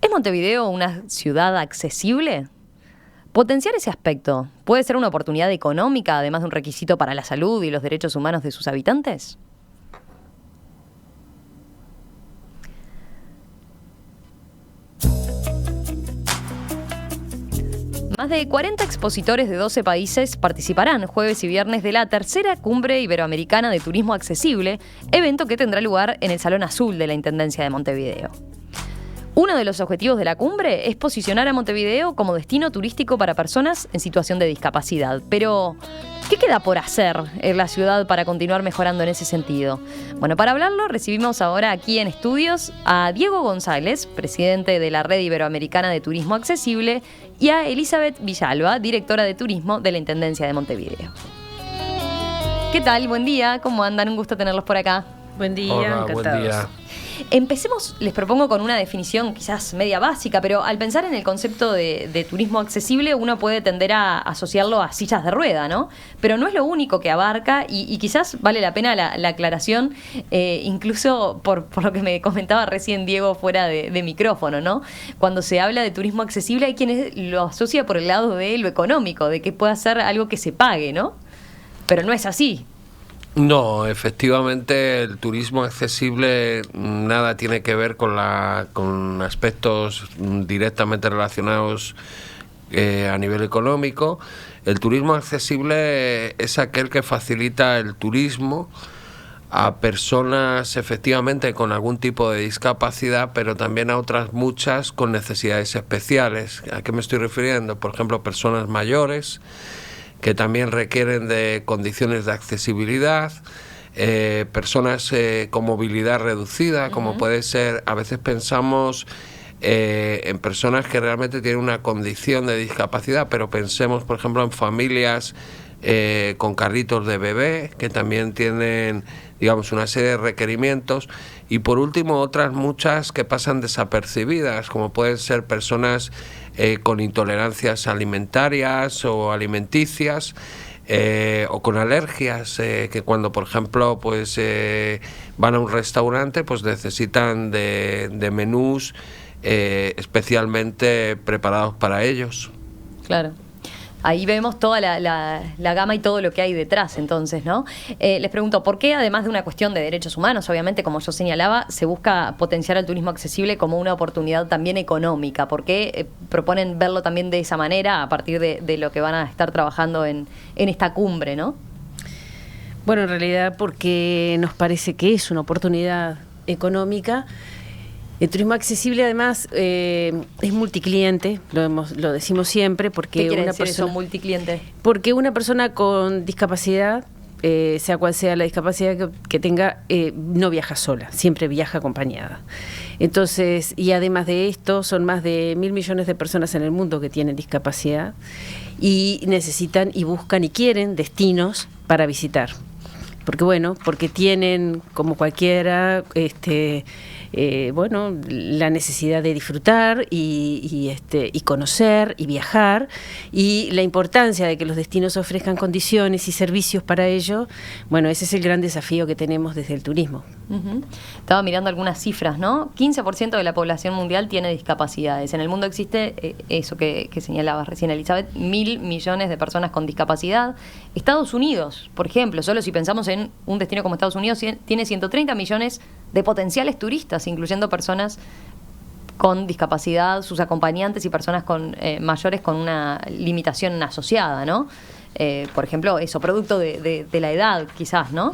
¿Es Montevideo una ciudad accesible? Potenciar ese aspecto puede ser una oportunidad económica, además de un requisito para la salud y los derechos humanos de sus habitantes. Más de 40 expositores de 12 países participarán jueves y viernes de la tercera Cumbre Iberoamericana de Turismo Accesible, evento que tendrá lugar en el Salón Azul de la Intendencia de Montevideo. Uno de los objetivos de la cumbre es posicionar a Montevideo como destino turístico para personas en situación de discapacidad. Pero, ¿qué queda por hacer en la ciudad para continuar mejorando en ese sentido? Bueno, para hablarlo recibimos ahora aquí en estudios a Diego González, presidente de la Red Iberoamericana de Turismo Accesible, y a Elizabeth Villalba, directora de Turismo de la Intendencia de Montevideo. ¿Qué tal? Buen día, ¿cómo andan? Un gusto tenerlos por acá. Buen día, hola, encantados. buen día. Empecemos, les propongo con una definición quizás media básica, pero al pensar en el concepto de turismo accesible uno puede tender a asociarlo a sillas de rueda, ¿no? Pero no es lo único que abarca y quizás vale la pena la aclaración, incluso por lo que me comentaba recién Diego fuera de micrófono, ¿no? Cuando se habla de turismo accesible hay quienes lo asocia por el lado de lo económico, de que pueda ser algo que se pague, ¿no? Pero no es así. No, efectivamente el turismo accesible nada tiene que ver con aspectos directamente relacionados a nivel económico. El turismo accesible es aquel que facilita el turismo a personas efectivamente con algún tipo de discapacidad, pero también a otras muchas con necesidades especiales. ¿A qué me estoy refiriendo? Por ejemplo, personas mayores que también requieren de condiciones de accesibilidad, personas con movilidad reducida, como puede ser, a veces pensamos en personas que realmente tienen una condición de discapacidad, pero pensemos, por ejemplo, en familias con carritos de bebé, que también tienen, digamos, una serie de requerimientos, y por último otras muchas que pasan desapercibidas, como pueden ser personas con intolerancias alimentarias o alimenticias, o con alergias, que cuando por ejemplo pues van a un restaurante pues necesitan de menús especialmente preparados para ellos. Claro. Ahí vemos toda la gama y todo lo que hay detrás, entonces, ¿no? Les pregunto, ¿por qué, además de una cuestión de derechos humanos, obviamente, como yo señalaba, se busca potenciar el turismo accesible como una oportunidad también económica? ¿Por qué proponen verlo también de esa manera a partir de lo que van a estar trabajando en esta cumbre, ¿no? Bueno, en realidad porque nos parece que es una oportunidad económica. El turismo accesible, además, es multicliente, lo decimos siempre, porque ¿Qué quiere una decir persona, eso, multicliente? Porque una persona con discapacidad, sea cual sea la discapacidad que tenga, no viaja sola, siempre viaja acompañada. Entonces, y además de esto, son más de 1.000 millones de personas en el mundo que tienen discapacidad y necesitan y buscan y quieren destinos para visitar. Porque tienen, como cualquiera, la necesidad de disfrutar y conocer y viajar, y la importancia de que los destinos ofrezcan condiciones y servicios para ello. Bueno, ese es el gran desafío que tenemos desde el turismo. Uh-huh. Estaba mirando algunas cifras, ¿no? 15% de la población mundial tiene discapacidades. En el mundo existe eso que señalabas recién, Elizabeth, 1.000 millones de personas con discapacidad. Estados Unidos, por ejemplo, solo si pensamos en un destino como Estados Unidos, tiene 130 millones de potenciales turistas, incluyendo personas con discapacidad, sus acompañantes y personas mayores con una limitación asociada, ¿no? Por ejemplo, eso, producto de la edad, quizás, ¿no?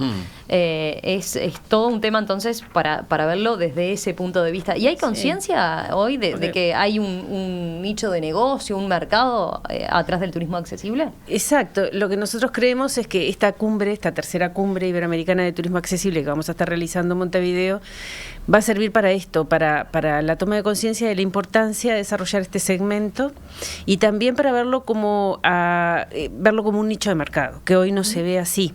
Es todo un tema, entonces, para verlo desde ese punto de vista. ¿Y hay conciencia hoy de que hay un nicho de negocio, un mercado atrás del turismo accesible? Exacto. Lo que nosotros creemos es que esta tercera cumbre iberoamericana de turismo accesible que vamos a estar realizando en Montevideo, va a servir para esto, para la toma de conciencia de la importancia de desarrollar este segmento y también para verlo como un nicho de mercado, que hoy no se ve así.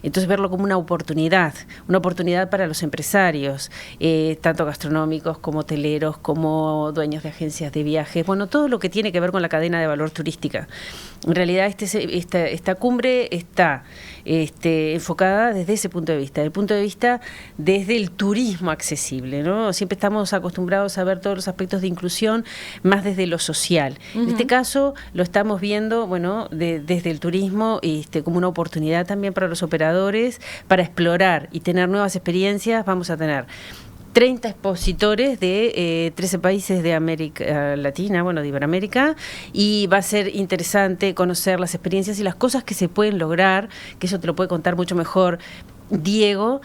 Entonces verlo como una oportunidad para los empresarios, tanto gastronómicos como hoteleros, como dueños de agencias de viajes, bueno, todo lo que tiene que ver con la cadena de valor turística. En realidad esta cumbre está enfocada desde ese punto de vista, desde el turismo accesible, ¿no? Siempre estamos acostumbrados a ver todos los aspectos de inclusión más desde lo social. En este caso lo estamos viendo, bueno, desde el turismo como una oportunidad también para los operadores para explorar y tener nuevas experiencias. Vamos a tener 30 expositores de 13 países de América Latina, bueno, de Iberoamérica, y va a ser interesante conocer las experiencias y las cosas que se pueden lograr, que eso te lo puede contar mucho mejor Diego,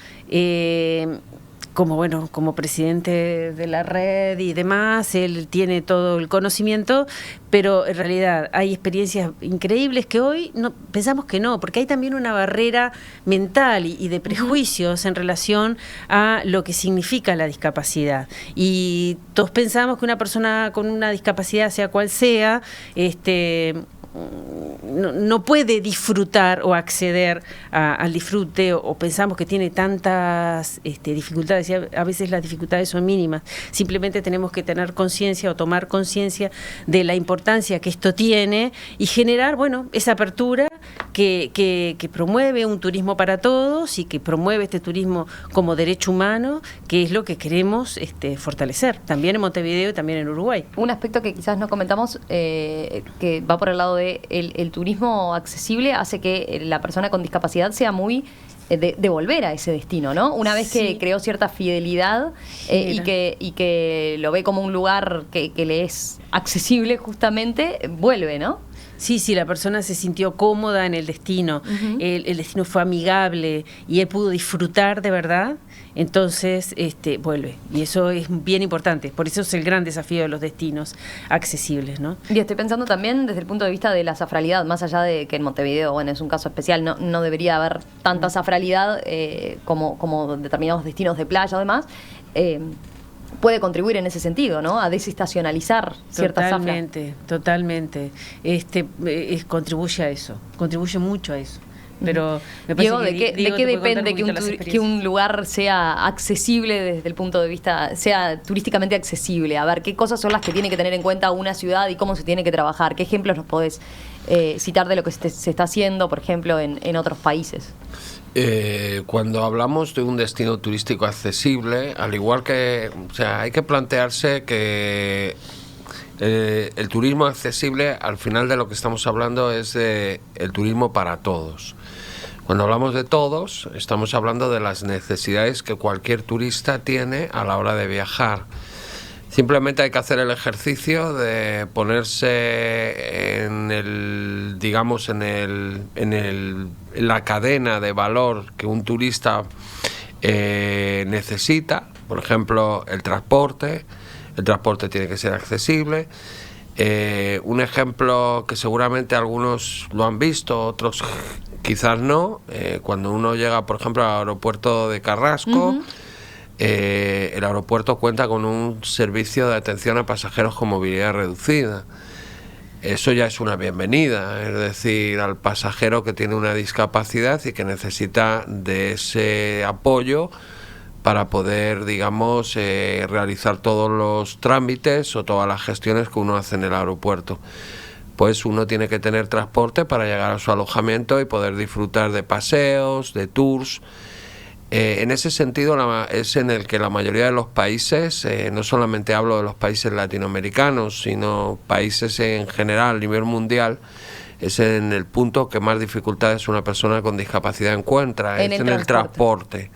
como presidente de la red y demás, él tiene todo el conocimiento, pero en realidad hay experiencias increíbles que hoy pensamos que no, porque hay también una barrera mental y de prejuicios en relación a lo que significa la discapacidad. Y todos pensamos que una persona con una discapacidad, sea cual sea, no puede disfrutar o acceder al disfrute, o pensamos que tiene tantas dificultades, y a veces las dificultades son mínimas. Simplemente tenemos que tener conciencia o tomar conciencia de la importancia que esto tiene y generar, bueno, esa apertura que promueve un turismo para todos y que promueve este turismo como derecho humano, que es lo que queremos fortalecer, también en Montevideo y también en Uruguay. Un aspecto que quizás no comentamos, que va por el lado de el turismo accesible, hace que la persona con discapacidad sea muy de volver a ese destino, ¿no? Una vez que creó cierta fidelidad y que lo ve como un lugar que le es accesible justamente, vuelve, ¿no? Sí, la persona se sintió cómoda en el destino, el destino fue amigable y él pudo disfrutar de verdad, entonces vuelve. Y eso es bien importante, por eso es el gran desafío de los destinos accesibles, ¿no? Y estoy pensando también desde el punto de vista de la safralidad, más allá de que en Montevideo, bueno, es un caso especial, no debería haber tanta safralidad como determinados destinos de playa o demás. Puede contribuir en ese sentido, ¿no? A desestacionalizar ciertas zafras. Totalmente. Contribuye a eso, contribuye mucho a eso. Pero me parece Diego, ¿de qué depende que un lugar sea accesible desde el punto de vista, sea turísticamente accesible? A ver, ¿qué cosas son las que tiene que tener en cuenta una ciudad y cómo se tiene que trabajar? ¿Qué ejemplos nos podés citar de lo que se está haciendo, por ejemplo, en otros países? Cuando hablamos de un destino turístico accesible, al igual que, hay que plantearse que el turismo accesible, al final de lo que estamos hablando es de el turismo para todos. Cuando hablamos de todos, estamos hablando de las necesidades que cualquier turista tiene a la hora de viajar. Simplemente hay que hacer el ejercicio de ponerse en la cadena de valor que un turista necesita. Por ejemplo, el transporte tiene que ser accesible. Un ejemplo que seguramente algunos lo han visto, otros quizás no, cuando uno llega, por ejemplo, al aeropuerto de Carrasco, el aeropuerto cuenta con un servicio de atención a pasajeros con movilidad reducida. Eso ya es una bienvenida, es decir, al pasajero que tiene una discapacidad y que necesita de ese apoyo para poder, realizar todos los trámites o todas las gestiones que uno hace en el aeropuerto. Pues uno tiene que tener transporte para llegar a su alojamiento y poder disfrutar de paseos, de tours. En ese sentido es en el que la mayoría de los países, no solamente hablo de los países latinoamericanos, sino países en general a nivel mundial, es en el punto que más dificultades una persona con discapacidad encuentra, en el transporte.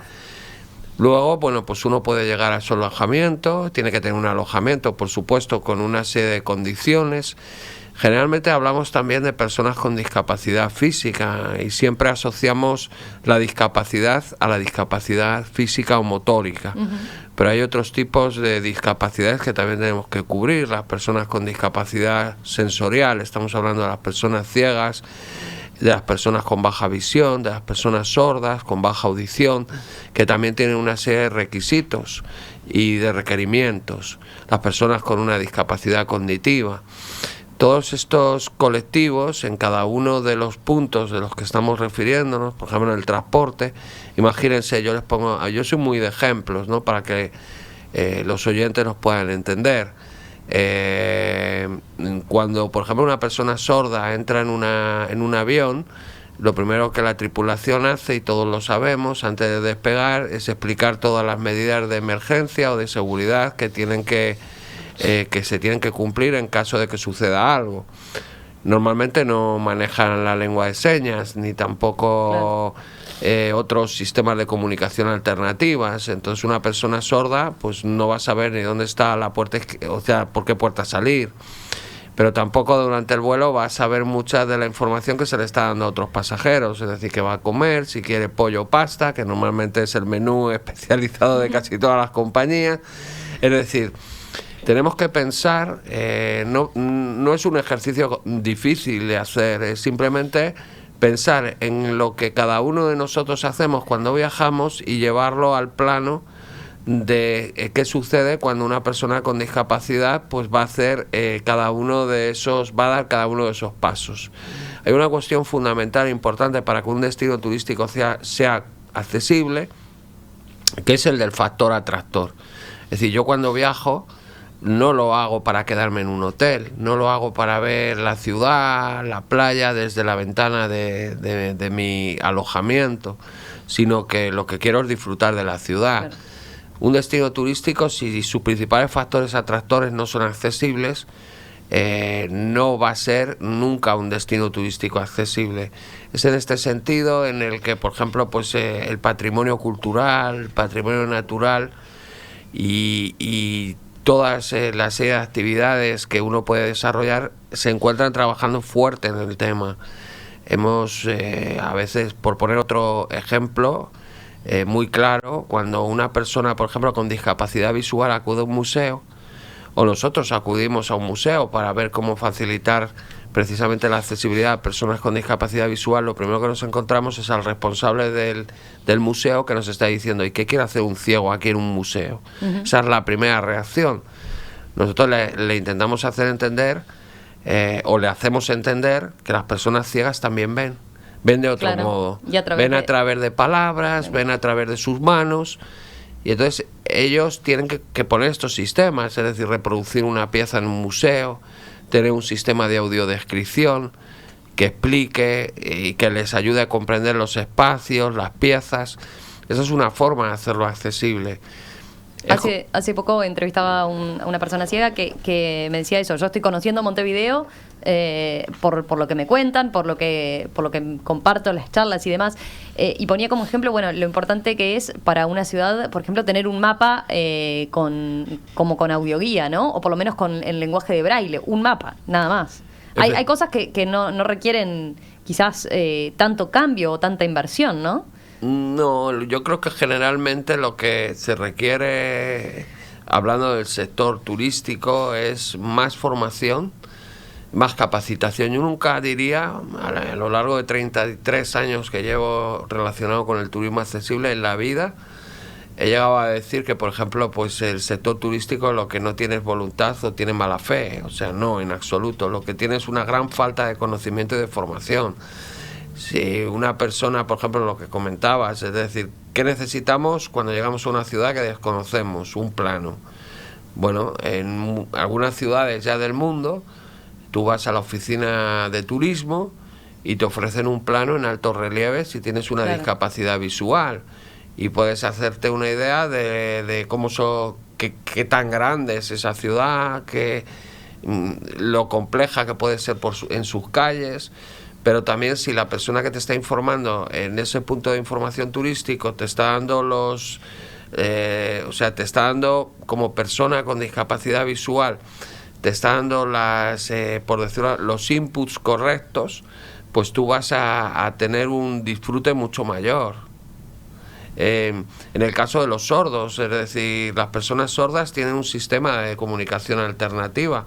Luego, pues uno puede llegar a su alojamiento, tiene que tener un alojamiento, por supuesto, con una serie de condiciones. Generalmente hablamos también de personas con discapacidad física y siempre asociamos la discapacidad a la discapacidad física o motórica. Pero hay otros tipos de discapacidades que también tenemos que cubrir. Las personas con discapacidad sensorial, estamos hablando de las personas ciegas, de las personas con baja visión, de las personas sordas, con baja audición, que también tienen una serie de requisitos y de requerimientos. Las personas con una discapacidad cognitiva. todos estos colectivos, en cada uno de los puntos de los que estamos refiriéndonos, por ejemplo en el transporte, imagínense, yo soy muy de ejemplos, ¿no?, para que los oyentes nos puedan entender. Cuando, por ejemplo, una persona sorda entra en un avión, lo primero que la tripulación hace, y todos lo sabemos, antes de despegar, es explicar todas las medidas de emergencia o de seguridad que se tienen que cumplir en caso de que suceda algo. Normalmente no manejan la lengua de señas, ni tampoco otros sistemas de comunicación alternativas. Entonces una persona sorda pues no va a saber ni dónde está la puerta, o sea, por qué puerta salir. Pero tampoco durante el vuelo va a saber mucha de la información que se le está dando a otros pasajeros, es decir, que va a comer, si quiere pollo o pasta, que normalmente es el menú especializado de casi todas las compañías. Es decir, tenemos que pensar, no es un ejercicio difícil de hacer, es simplemente pensar en lo que cada uno de nosotros hacemos cuando viajamos y llevarlo al plano de qué sucede cuando una persona con discapacidad pues va a hacer va a dar cada uno de esos pasos. Hay una cuestión fundamental e importante para que un destino turístico sea accesible, que es el del factor atractor. Es decir, yo cuando viajo no lo hago para quedarme en un hotel, no lo hago para ver la ciudad, la playa desde la ventana de mi alojamiento, sino que lo que quiero es disfrutar de la ciudad. Claro. Un destino turístico, si sus principales factores atractores no son accesibles, no va a ser nunca un destino turístico accesible. Es en este sentido en el que, por ejemplo, pues el patrimonio cultural, el patrimonio natural y todas las serie de actividades que uno puede desarrollar se encuentran trabajando fuerte en el tema. Hemos, a veces, por poner otro ejemplo muy claro, cuando una persona, por ejemplo, con discapacidad visual acude a un museo, o nosotros acudimos a un museo para ver cómo facilitar precisamente la accesibilidad a personas con discapacidad visual, lo primero que nos encontramos es al responsable del museo que nos está diciendo: ¿y qué quiere hacer un ciego aquí en un museo? Uh-huh. Esa es la primera reacción. Nosotros le intentamos hacer entender, o le hacemos entender, que las personas ciegas también ven de otro modo, ven a través de palabras, ven a través de sus manos, y entonces ellos tienen que poner estos sistemas, es decir, reproducir una pieza en un museo, tener un sistema de audiodescripción que explique y que les ayude a comprender los espacios, las piezas. Esa es una forma de hacerlo accesible. Hace poco entrevistaba a una persona ciega que me decía eso: yo estoy conociendo Montevideo por lo que me cuentan, por lo que comparto las charlas y demás, y ponía como ejemplo, bueno, lo importante que es para una ciudad, por ejemplo, tener un mapa con audioguía, ¿no? O por lo menos con el lenguaje de braille, un mapa, nada más. Hay cosas que no requieren quizás tanto cambio o tanta inversión, ¿no? No, yo creo que generalmente lo que se requiere, hablando del sector turístico, es más formación, más capacitación. Yo nunca diría, a lo largo de 33 años que llevo relacionado con el turismo accesible en la vida, he llegado a decir que, por ejemplo, pues el sector turístico lo que no tiene es voluntad o tiene mala fe. O sea, no, en absoluto. Lo que tiene es una gran falta de conocimiento y de formación. Si una persona, por ejemplo, lo que comentabas, es decir, ¿qué necesitamos cuando llegamos a una ciudad que desconocemos? Un plano. Bueno, en algunas ciudades ya del mundo, tú vas a la oficina de turismo y te ofrecen un plano en alto relieve si tienes una discapacidad visual, y puedes hacerte una idea de cómo qué tan grande es esa ciudad, lo compleja que puede ser en sus calles. Pero también, si la persona que te está informando en ese punto de información turístico te está dando te está dando, como persona con discapacidad visual, te está dando por decirlo, los inputs correctos, pues tú vas a tener un disfrute mucho mayor. En el caso de los sordos, es decir, las personas sordas tienen un sistema de comunicación alternativa.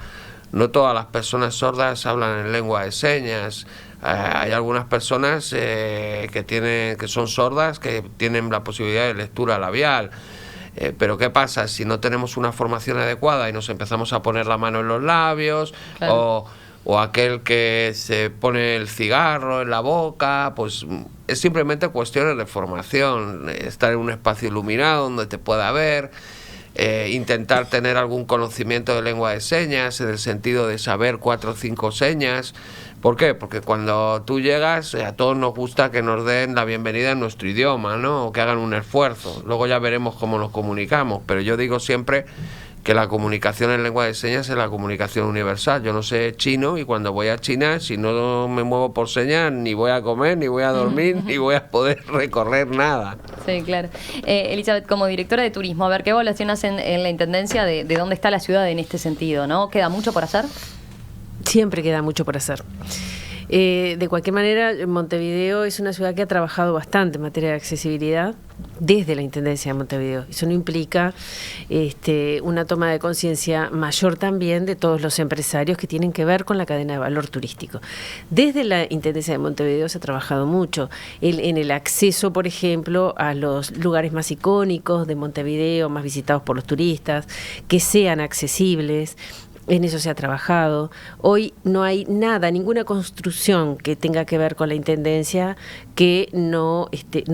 No todas las personas sordas hablan en lengua de señas. Hay algunas personas que son sordas, que tienen la posibilidad de lectura labial. Pero ¿qué pasa si no tenemos una formación adecuada y nos empezamos a poner la mano en los labios, claro, o aquel que se pone el cigarro en la boca, pues es simplemente cuestiones de formación, estar en un espacio iluminado donde te pueda ver, intentar tener algún conocimiento de lengua de señas, en el sentido de saber 4 o 5 señas. ¿Por qué? Porque cuando tú llegas, a todos nos gusta que nos den la bienvenida en nuestro idioma, ¿no? O que hagan un esfuerzo. Luego ya veremos cómo nos comunicamos, pero yo digo siempre que la comunicación en lengua de señas es la comunicación universal. Yo no sé chino y cuando voy a China, si no me muevo por señas, ni voy a comer, ni voy a dormir, ni voy a poder recorrer nada. Sí, claro. Elizabeth, como directora de turismo, a ver, ¿qué evaluación hacen en la Intendencia de dónde está la ciudad en este sentido, ¿no? ¿Queda mucho por hacer? Siempre queda mucho por hacer. De cualquier manera, Montevideo es una ciudad que ha trabajado bastante en materia de accesibilidad desde la Intendencia de Montevideo. Eso no implica una toma de conciencia mayor también de todos los empresarios que tienen que ver con la cadena de valor turístico. Desde la Intendencia de Montevideo se ha trabajado mucho en el acceso, por ejemplo, a los lugares más icónicos de Montevideo, más visitados por los turistas, que sean accesibles. En eso se ha trabajado. Hoy no hay nada, ninguna construcción que tenga que ver con la Intendencia que no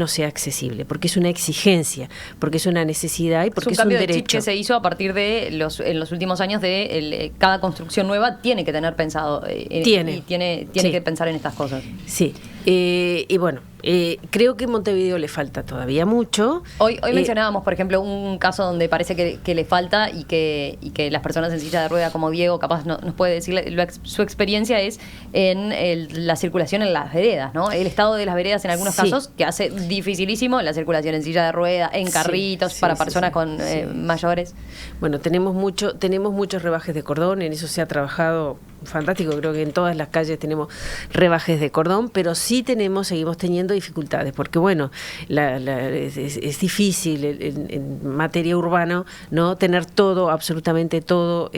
sea accesible, porque es una exigencia, porque es una necesidad y porque es un cambio derecho. De chip que se hizo a partir de en los últimos años de cada construcción nueva tiene que tener pensado tiene sí. que pensar en estas cosas. Sí. Y bueno, creo que en Montevideo le falta todavía mucho. Hoy mencionábamos, por ejemplo, un caso donde parece que le falta y que las personas en silla de rueda, como Diego, capaz nos puede decir, su experiencia es en la circulación en las veredas, ¿no? El estado de las veredas en algunos casos que hace dificilísimo la circulación en silla de rueda, en carritos, para personas con mayores. Bueno, tenemos muchos rebajes de cordón, en eso se ha trabajado fantástico, creo que en todas las calles tenemos rebajes de cordón, pero sí seguimos teniendo dificultades, porque bueno, es difícil en materia urbana, ¿no? Tener todo, absolutamente todo,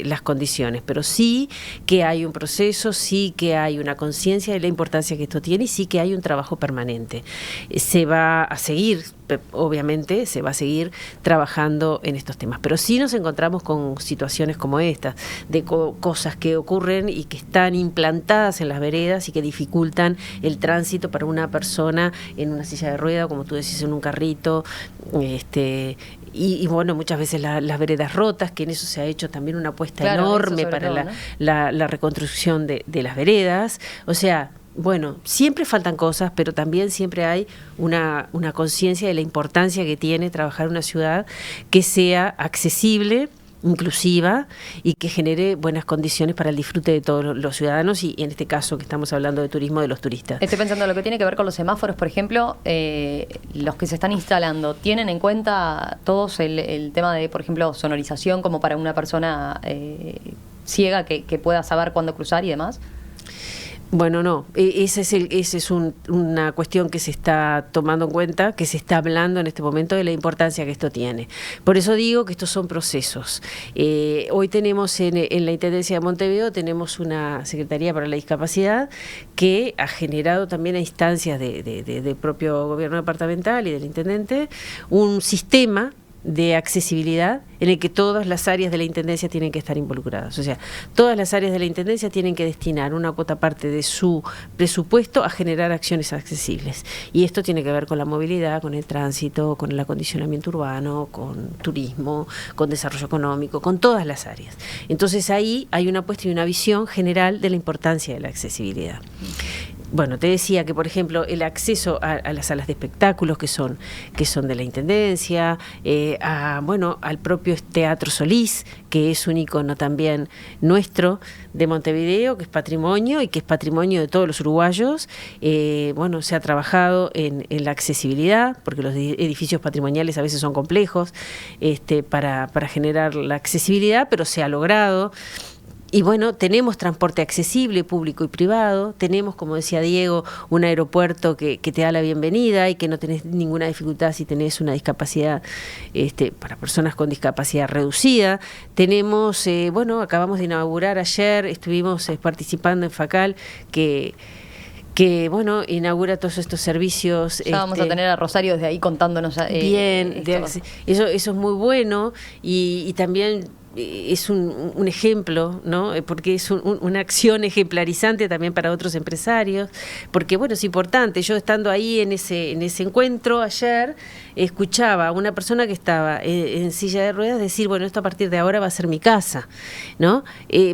las condiciones, pero sí que hay un proceso, sí que hay una conciencia de la importancia que esto tiene y sí que hay un trabajo permanente. Se va a seguir, obviamente, se va a seguir trabajando en estos temas, pero sí nos encontramos con situaciones como estas, de cosas que ocurren y que están implantadas en las veredas y que dificultan el tránsito para una persona en una silla de rueda, como tú decís, en un carrito, y bueno, muchas veces las veredas rotas, que en eso se ha hecho también una apuesta enorme para todo, ¿no? la reconstrucción de las veredas. O sea, bueno, siempre faltan cosas, pero también siempre hay una conciencia de la importancia que tiene trabajar en una ciudad que sea accesible, inclusiva y que genere buenas condiciones para el disfrute de todos los ciudadanos y en este caso que estamos hablando de turismo, de los turistas. Estoy pensando en lo que tiene que ver con los semáforos, por ejemplo, los que se están instalando, ¿tienen en cuenta todos el tema de, por ejemplo, sonorización como para una persona ciega que pueda saber cuándo cruzar y demás? Bueno, no, esa es una cuestión que se está tomando en cuenta, que se está hablando en este momento de la importancia que esto tiene. Por eso digo que estos son procesos. Hoy tenemos en la Intendencia de Montevideo, tenemos una Secretaría para la Discapacidad que ha generado también a instancias del propio gobierno departamental y del intendente un sistema de accesibilidad en el que todas las áreas de la Intendencia tienen que estar involucradas. O sea, todas las áreas de la Intendencia tienen que destinar una cuota parte de su presupuesto a generar acciones accesibles. Y esto tiene que ver con la movilidad, con el tránsito, con el acondicionamiento urbano, con turismo, con desarrollo económico, con todas las áreas. Entonces ahí hay una apuesta y una visión general de la importancia de la accesibilidad. Bueno, te decía que, por ejemplo, el acceso a las salas de espectáculos que son de la Intendencia, al propio Teatro Solís, que es un icono también nuestro de Montevideo, que es patrimonio y que es patrimonio de todos los uruguayos. Se ha trabajado en la accesibilidad, porque los edificios patrimoniales a veces son complejos para generar la accesibilidad, pero se ha logrado. Y bueno, tenemos transporte accesible, público y privado, tenemos, como decía Diego, un aeropuerto que te da la bienvenida y que no tenés ninguna dificultad si tenés una discapacidad, para personas con discapacidad reducida. Tenemos, acabamos de inaugurar ayer, estuvimos participando en FACAL, que inaugura todos estos servicios. Ya vamos a tener a Rosario desde ahí contándonos. Bien, eso es muy bueno y también es un ejemplo, ¿no? Porque es una acción ejemplarizante también para otros empresarios, porque bueno, es importante. Yo estando ahí en ese encuentro ayer, escuchaba a una persona que estaba en silla de ruedas decir, bueno, esto a partir de ahora va a ser mi casa, ¿no?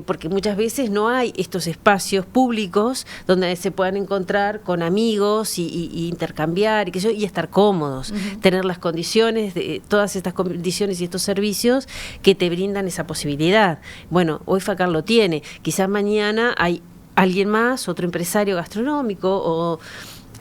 Porque muchas veces no hay estos espacios públicos donde se puedan encontrar con amigos y intercambiar y estar cómodos, tener las condiciones, todas estas condiciones y estos servicios que te brindan esa posibilidad. Bueno, hoy FACAR lo tiene, quizás mañana hay alguien más, otro empresario gastronómico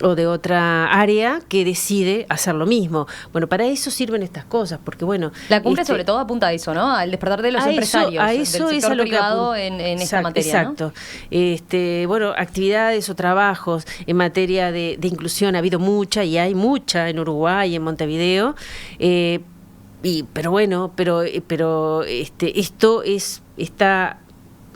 o de otra área que decide hacer lo mismo. Bueno, para eso sirven estas cosas, porque bueno... La cumbre sobre todo apunta a eso, ¿no? Al despertar de los empresarios, a eso del es sector a lo privado que en esta materia, exacto. ¿No? Bueno, actividades o trabajos en materia de inclusión ha habido mucha, y hay mucha en Uruguay, en Montevideo, pero esto está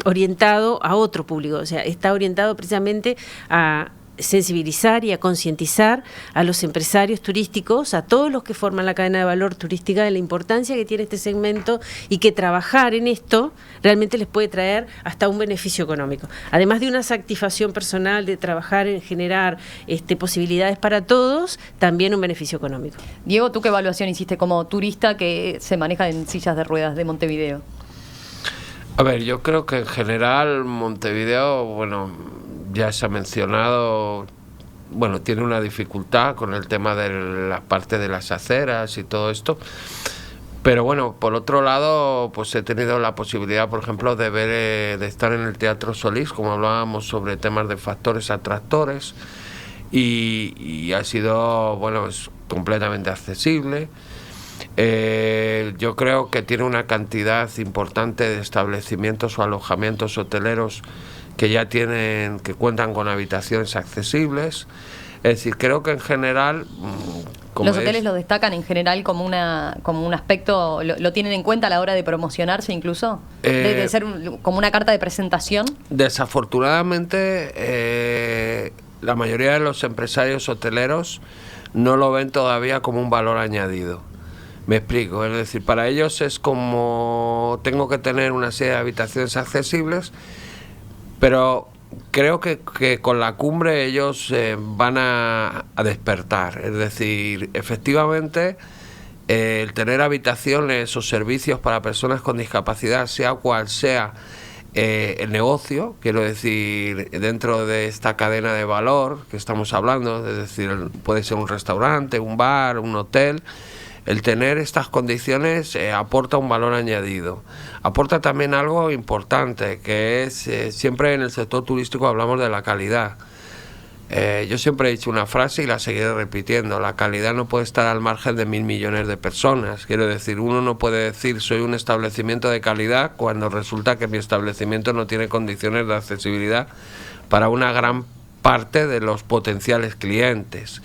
orientado a otro público, o sea, está orientado precisamente a sensibilizar y a concientizar a los empresarios turísticos, a todos los que forman la cadena de valor turística, de la importancia que tiene este segmento y que trabajar en esto realmente les puede traer hasta un beneficio económico. Además de una satisfacción personal de trabajar en generar posibilidades para todos, también un beneficio económico. Diego, ¿tú qué evaluación hiciste como turista que se maneja en sillas de ruedas de Montevideo? A ver, yo creo que en general Montevideo, bueno, ya se ha mencionado, bueno, tiene una dificultad con el tema de la parte de las aceras y todo esto, pero bueno, por otro lado, pues he tenido la posibilidad, por ejemplo, de ver, de estar en el Teatro Solís, como hablábamos sobre temas de factores atractores, y ha sido, bueno, es completamente accesible. Yo creo que tiene una cantidad importante de establecimientos o alojamientos hoteleros que ya que cuentan con habitaciones accesibles. Es decir, creo que en general... Los hoteles lo destacan en general como un aspecto, lo tienen en cuenta a la hora de promocionarse incluso, de ser como una carta de presentación. Desafortunadamente, la mayoría de los empresarios hoteleros no lo ven todavía como un valor añadido. Me explico, es decir, para ellos es como tengo que tener una serie de habitaciones accesibles, pero creo que con la cumbre ellos van a despertar. Es decir, efectivamente, el tener habitaciones o servicios para personas con discapacidad, sea cual sea el negocio, quiero decir, dentro de esta cadena de valor que estamos hablando, es decir, puede ser un restaurante, un bar, un hotel. El tener estas condiciones aporta un valor añadido. Aporta también algo importante, que es, siempre en el sector turístico hablamos de la calidad. Yo siempre he dicho una frase y la seguiré repitiendo: la calidad no puede estar al margen de 1.000 millones de personas. Quiero decir, uno no puede decir soy un establecimiento de calidad cuando resulta que mi establecimiento no tiene condiciones de accesibilidad para una gran parte de los potenciales clientes.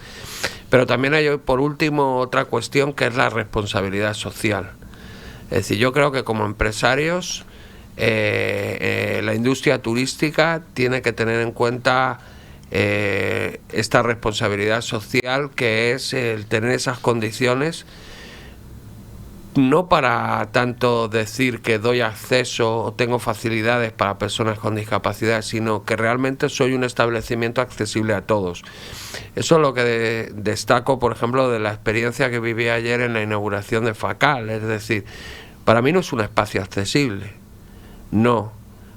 Pero también hay, por último, otra cuestión, que es la responsabilidad social. Es decir, yo creo que como empresarios, la industria turística tiene que tener en cuenta esta responsabilidad social, que es el tener esas condiciones, no para tanto decir que doy acceso o tengo facilidades para personas con discapacidad, sino que realmente soy un establecimiento accesible a todos. Eso es lo que destaco, por ejemplo, de la experiencia que viví ayer en la inauguración de FACAL. Es decir, para mí no es un espacio accesible, no.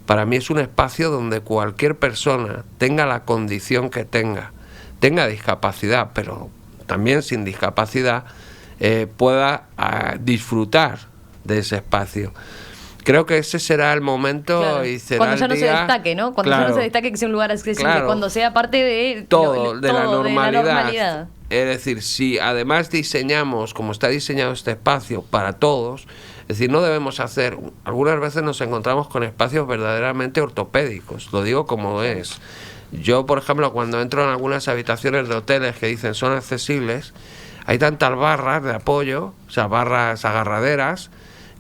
Para mí es un espacio donde cualquier persona, tenga la condición que tenga discapacidad, pero también sin discapacidad, pueda disfrutar de ese espacio. Creo que ese será el momento, claro, y será cuando ya no el día, se destaque, ¿no? Cuando ya no se destaque que sea un lugar accesible, claro, cuando sea parte de todo, de la normalidad. Es decir, si además diseñamos, como está diseñado este espacio, para todos, es decir, no debemos hacer... Algunas veces nos encontramos con espacios verdaderamente ortopédicos, lo digo como es. Yo, por ejemplo, cuando entro en algunas habitaciones de hoteles que dicen son accesibles, hay tantas barras de apoyo, o sea, barras agarraderas,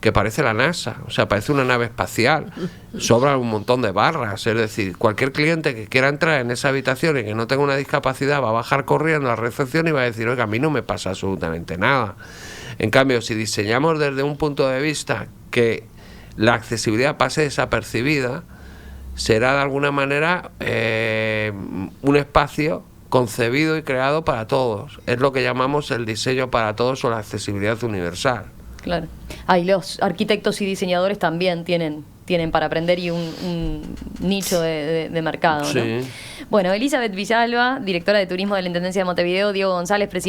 que parece la NASA, o sea, parece una nave espacial. Sobran un montón de barras, es decir, cualquier cliente que quiera entrar en esa habitación y que no tenga una discapacidad va a bajar corriendo a la recepción y va a decir, oiga, a mí no me pasa absolutamente nada. En cambio, si diseñamos desde un punto de vista que la accesibilidad pase desapercibida, será de alguna manera un espacio concebido y creado para todos. Es lo que llamamos el diseño para todos o la accesibilidad universal. Claro. Y los arquitectos y diseñadores también tienen para aprender y un nicho de mercado, ¿no? Sí. Bueno, Elizabeth Villalba, directora de Turismo de la Intendencia de Montevideo, Diego González, presidente